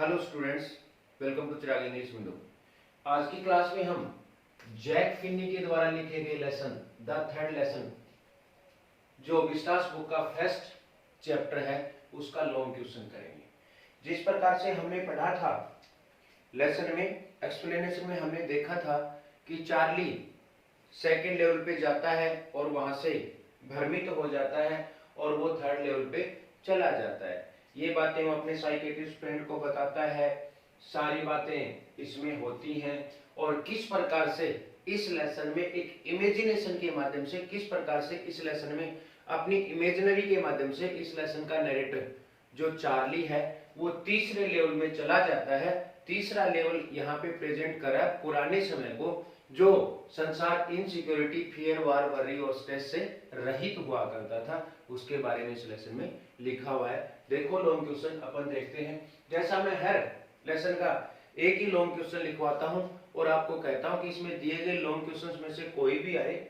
Hello students, welcome to Chirag English window. आज की class में हम जैक फिन्नी के द्वारा लिखे गए लेसन द थर्ड लेसन जो विस्टास बुक का फर्स्ट चैप्टर है उसका लॉन्ग क्वेश्चन करेंगे। जिस प्रकार से हमने पढ़ा था लेसन में, एक्सप्लेनेशन में हमने देखा था कि चार्ली सेकेंड लेवल पे जाता है और वहां से भ्रमित हो जाता है और वो थर्ड लेवल पे चला जाता है। ये बातें वो अपने साइकियाट्रिस्ट फ्रेंड को बताता है, सारी बातें इसमें होती हैं और किस प्रकार से इस लेसन में एक इमेजिनेशन के माध्यम से, किस प्रकार से इस लेसन में अपनी इमेजिनरी के माध्यम से इस लेसन का नैरेटर जो चार्ली है वो तीसरे लेवल में चला जाता है। तीसरा लेवल यहाँ पे प्रेजेंट करा पुराने समय को, जो संसार इनसिक्योरिटी, फियर, वार, वरी और स्ट्रेस से रहित हुआ करता था, उसके बारे में इस लेसन में लिखा हुआ है। देखो लॉन्ग क्वेश्चन अपन देखते हैं। जैसा मैं हर लेसन का एक ही लॉन्ग क्वेश्चन लिखवाता हूं और आपको कहता हूं कि इसमें दिए गए लॉन्ग क्वेश्चंस में से कोई भी आए,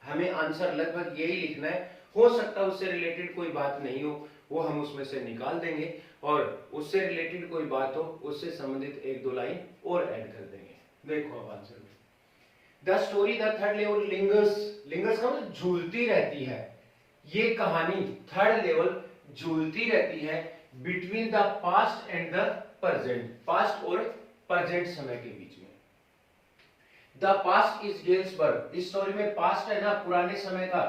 हमें आंसर लगभग यही लिखना है। हो सकता है उससे रिलेटेड कोई बात नहीं हो, वो हम उसमें से निकाल देंगे, और उससे रिलेटेड कोई बात हो उससे संबंधित एक दो लाइन और ऐड कर देंगे। देखो अब आंसर में, the story the third level lingers, lingers का मतलब झूलती रहती है। ये कहानी थर्ड लेवल झूलती रहती है between the past and the present, past और प्रेजेंट समय के बीच में। द पास्ट इज गेल्सबर्ग, इस स्टोरी में पास्ट है ना, पुराने समय का,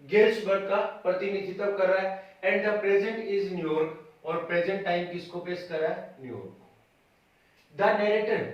गेल्सबर्ग का प्रतिनिधित्व कर रहा है, and the present is New York, और प्रेजेंट टाइम किसको पेश कर रहा है? New York. The narrator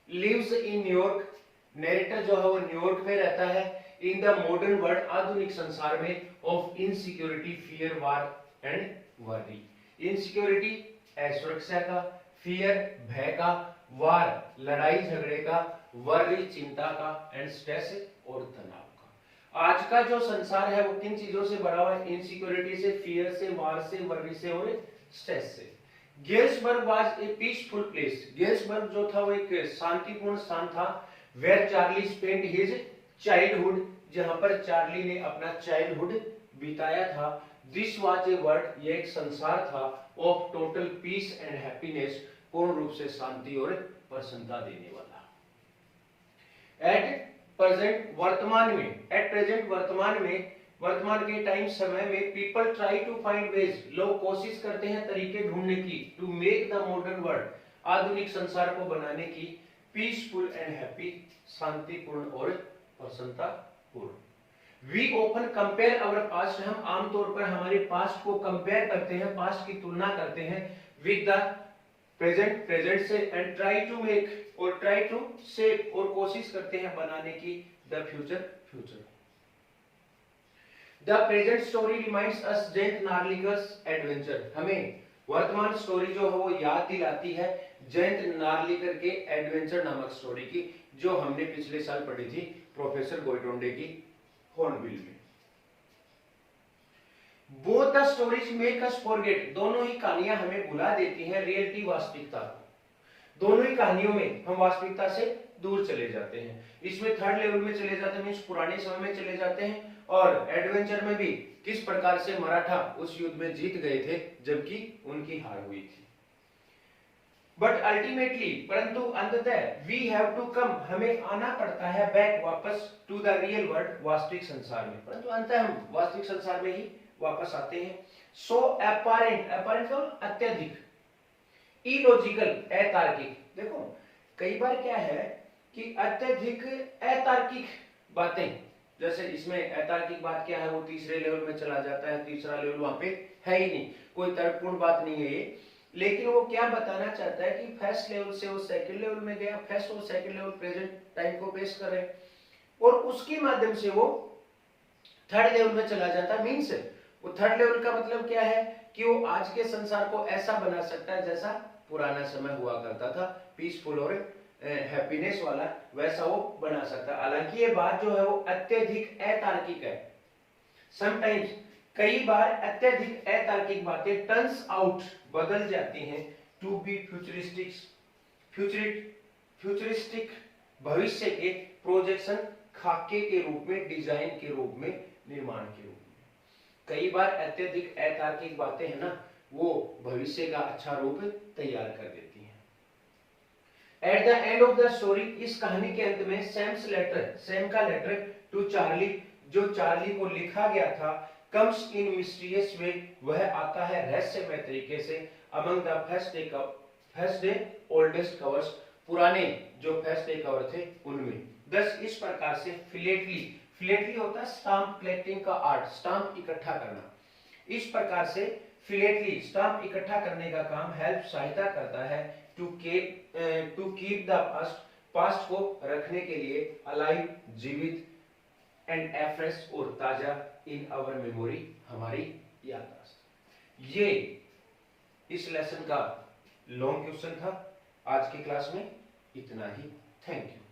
lives in New York, narrator जो है वो न्यूयॉर्क में रहता है। इन द मॉडर्न वर्ल्ड, आधुनिक संसार में, of insecurity, fear, war and worry. Insecurity असुरक्षा का, फियर भय का, वार लड़ाई झगड़े का, वरी चिंता का, एंड स्ट्रेस और तनाव का। आज का जो संसार है वो किन चीजों से भरा हुआ है? इनसिक्योरिटी से, फियर से, वार से, वरी से और स्ट्रेस से। Galesburg was a peaceful place, Galesburg जो था वो एक शांतिपूर्ण स्थान था। Where Charlie spent his childhood, जहां पर चार्ली ने अपना चाइल्डहुड बिताया था। दिस वाज ए वर्ल्ड, ये एक संसार था, of total peace and happiness, पूर्ण रूप से शांति और प्रसन्नता देने वाला। एट प्रेजेंट, वर्तमान में, एट प्रेजेंट वर्तमान में, वर्तमान के टाइम समय में, people try to find ways, लोग कोशिश करते हैं तरीके ढूंढने की, to make the modern world, आधुनिक संसार को बनाने की, पीसफुल एंड हैप्पी, शांतिपूर्ण और प्रसन्नतापूर्ण। We often compare our past, हम आमतौर पर हमारे पास्ट को कंपेयर करते हैं, पास्ट की तुलना करते हैं विद द प्रेजेंट, प्रेजेंट से, एंड ट्राई टू मेक, और ट्राई टू शेप, और कोशिश करते हैं बनाने की, the future, future. The present story reminds us Jayant Narlikar's adventure, हमें वर्तमान स्टोरी जो है वो याद दिलाती है जेंट नार्लिकर के एडवेंचर नामक स्टोरी की, जो हमने पिछले साल पढ़ी थी प्रोफेसर गोइटोंडे की हॉर्नबिल में। Both the stories make us forget, दोनों ही कहानियां हमें भुला देती हैं रियलिटी, वास्तविकता को। दोनों ही कहानियों में हम वास्तविकता से दूर चले जाते हैं। इसमें थर्ड लेवल में चले जाते हैं, मींस पुराने समय में चले जाते हैं, और एडवेंचर में भी किस प्रकार से मराठा उस युद्ध में जीत गए थे जबकि उनकी हार हुई थी। बट अल्टीमेटली, परंतु अंततः, वी हैव टू कम, हमें आना पड़ता है, बैक, वापस, टू द रियल वर्ल्ड, वास्तविक संसार में, परंतु अंततः हम वास्तविक संसार में ही वापस आते हैं। सो अपैरेंट, अपैरेंट का अत्यधिक, इलॉजिकल अतार्किक, देखो कई बार क्या है कि अत्यधिक अतार्किक बातें, जैसे इसमें अतार्किक बात क्या है, वो तीसरे लेवल में चला जाता है, तीसरा लेवल वहां पे है ही नहीं, कोई तर्कपूर्ण बात नहीं है ये, लेकिन वो क्या बताना चाहता है कि फर्स्ट लेवल से वो सेकंड लेवल में गया, फर्स्ट और सेकंड लेवल प्रेजेंट टाइम को पेश कर रहे हैं, और उसके माध्यम से वो थर्ड लेवल में चला जाता है। मीन्स वो थर्ड लेवल का मतलब क्या है कि वो आज के संसार को ऐसा बना सकता है जैसा पुराना समय हुआ करता था, पीसफुल और हैप्पीनेस वाला, वैसा वो बना सकता है। हालांकि ये बात जो है वो अत्यधिक अतार्किक है। समटाइम्स, कई बार अत्यधिक अतार्किक बातें टर्न्स आउट, बदल जाती हैं, टू बी फ्यूचरिस्टिक, फ्यूचरिस्टिक, भविष्य के प्रोजेक्शन, खाके के रूप में, डिजाइन के रूप में, निर्माण के रूप में। कई बार अत्यधिक अतार्किक बातें है ना, वो भविष्य का अच्छा रूप तैयार कर देती हैं। At the end of the story, इस कहानी के अंत में सैम का लेटर टू चार्ली, जो चार्ली को लिखा गया था, कम्स इन मिस्टीरियस वे, वह आता है रहस्यमय तरीके से, among the first day oldest covers, पुराने जो फर्स्ट डे कवर थे उनमें। दस इस प्रकार से फिलेटली होता है स्टाम्प कलेक्टिंग का आर्ट, स्टाम्प इकट्ठा करना। इस प्रकार से फिलेटली स्टाम्प इकट्ठा करने का काम हेल्प सहायता करता है टू कीप द पास्ट को रखने के लिए अलाइव, जीवित, एंड फ्रेश और ताजा इन आवर मेमोरी, हमारी याददाश्त। ये इस लेसन का लॉन्ग क्वेश्चन था। आज की क्लास में इतना ही। Thank you.